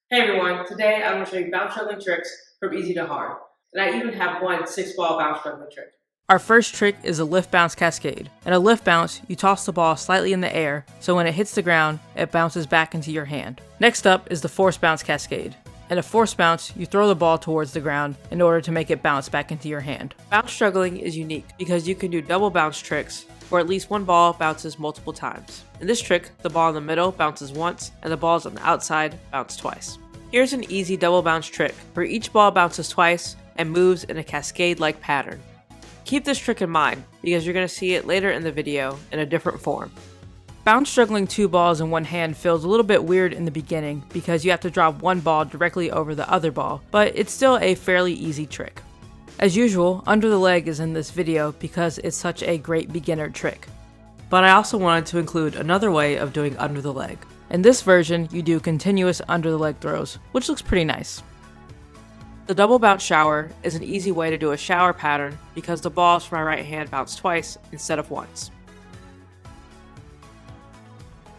Hey everyone, today I'm going to show you bounce juggling tricks from easy to hard. And I even have one 6-ball bounce juggling trick. Our first trick is a lift bounce cascade. In a lift bounce, you toss the ball slightly in the air, so when it hits the ground, it bounces back into your hand. Next up is the force bounce cascade. In a force bounce, you throw the ball towards the ground in order to make it bounce back into your hand. Bounce juggling is unique because you can do double bounce tricks, where at least one ball bounces multiple times. In this trick, the ball in the middle bounces once, and the balls on the outside bounce twice. Here's an easy double bounce trick, where each ball bounces twice and moves in a cascade-like pattern. Keep this trick in mind, because you're going to see it later in the video in a different form. Bounce juggling two balls in one hand feels a little bit weird in the beginning, because you have to drop one ball directly over the other ball, but it's still a fairly easy trick. As usual, under the leg is in this video because it's such a great beginner trick. But I also wanted to include another way of doing under the leg. In this version, you do continuous under the leg throws, which looks pretty nice. The double bounce shower is an easy way to do a shower pattern because the balls from my right hand bounce twice instead of once.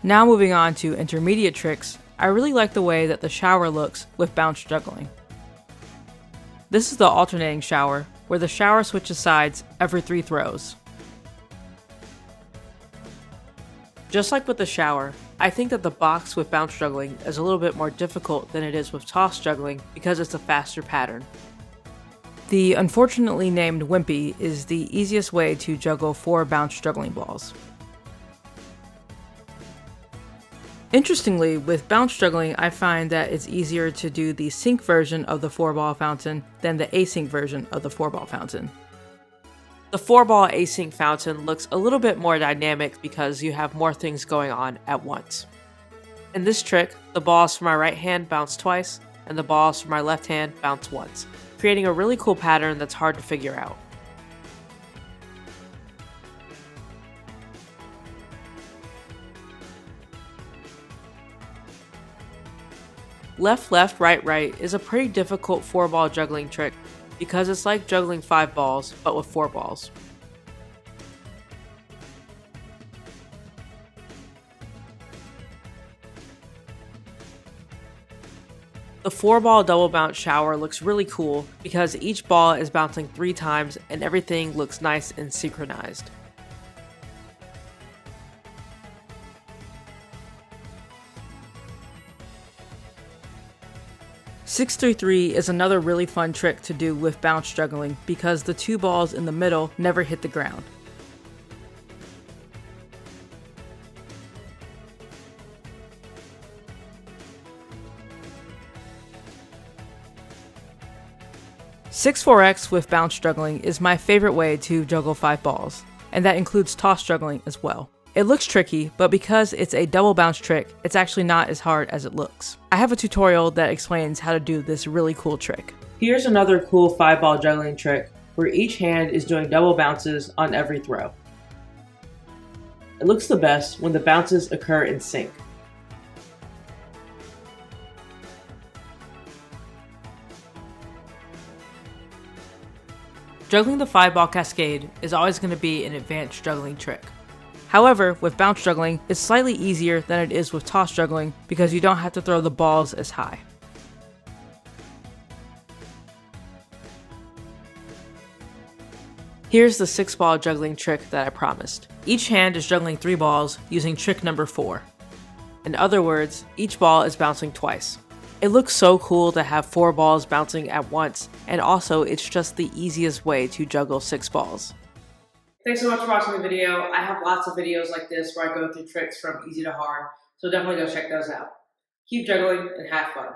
Now moving on to intermediate tricks, I really like the way that the shower looks with bounce juggling. This is the alternating shower, where the shower switches sides every 3 throws. Just like with the shower, I think that the box with bounce juggling is a little bit more difficult than it is with toss juggling because it's a faster pattern. The unfortunately named Wimpy is the easiest way to juggle 4 bounce juggling balls. Interestingly, with bounce juggling, I find that it's easier to do the sync version of the 4-ball fountain than the async version of the 4-ball fountain. The 4-ball async fountain looks a little bit more dynamic because you have more things going on at once. In this trick, the balls from my right hand bounce twice, and the balls from my left hand bounce once, creating a really cool pattern that's hard to figure out. Left, left, right, right is a pretty difficult 4-ball juggling trick because it's like juggling 5 balls, but with 4 balls. The 4-ball double bounce shower looks really cool because each ball is bouncing 3 times and everything looks nice and synchronized. "6-3-3" is another really fun trick to do with bounce juggling because the 2 balls in the middle never hit the ground. "6-4-X" with bounce juggling is my favorite way to juggle 5 balls, and that includes toss juggling as well. It looks tricky, but because it's a double bounce trick, it's actually not as hard as it looks. I have a tutorial that explains how to do this really cool trick. Here's another cool 5-ball juggling trick where each hand is doing double bounces on every throw. It looks the best when the bounces occur in sync. Juggling the 5-ball cascade is always going to be an advanced juggling trick. However, with bounce juggling, it's slightly easier than it is with toss juggling because you don't have to throw the balls as high. Here's the 6-ball juggling trick that I promised. Each hand is juggling 3 balls using trick number 4. In other words, each ball is bouncing twice. It looks so cool to have 4 balls bouncing at once, and also it's just the easiest way to juggle 6 balls. Thanks so much for watching the video. I have lots of videos like this where I go through tricks from easy to hard, so definitely go check those out. Keep juggling and have fun.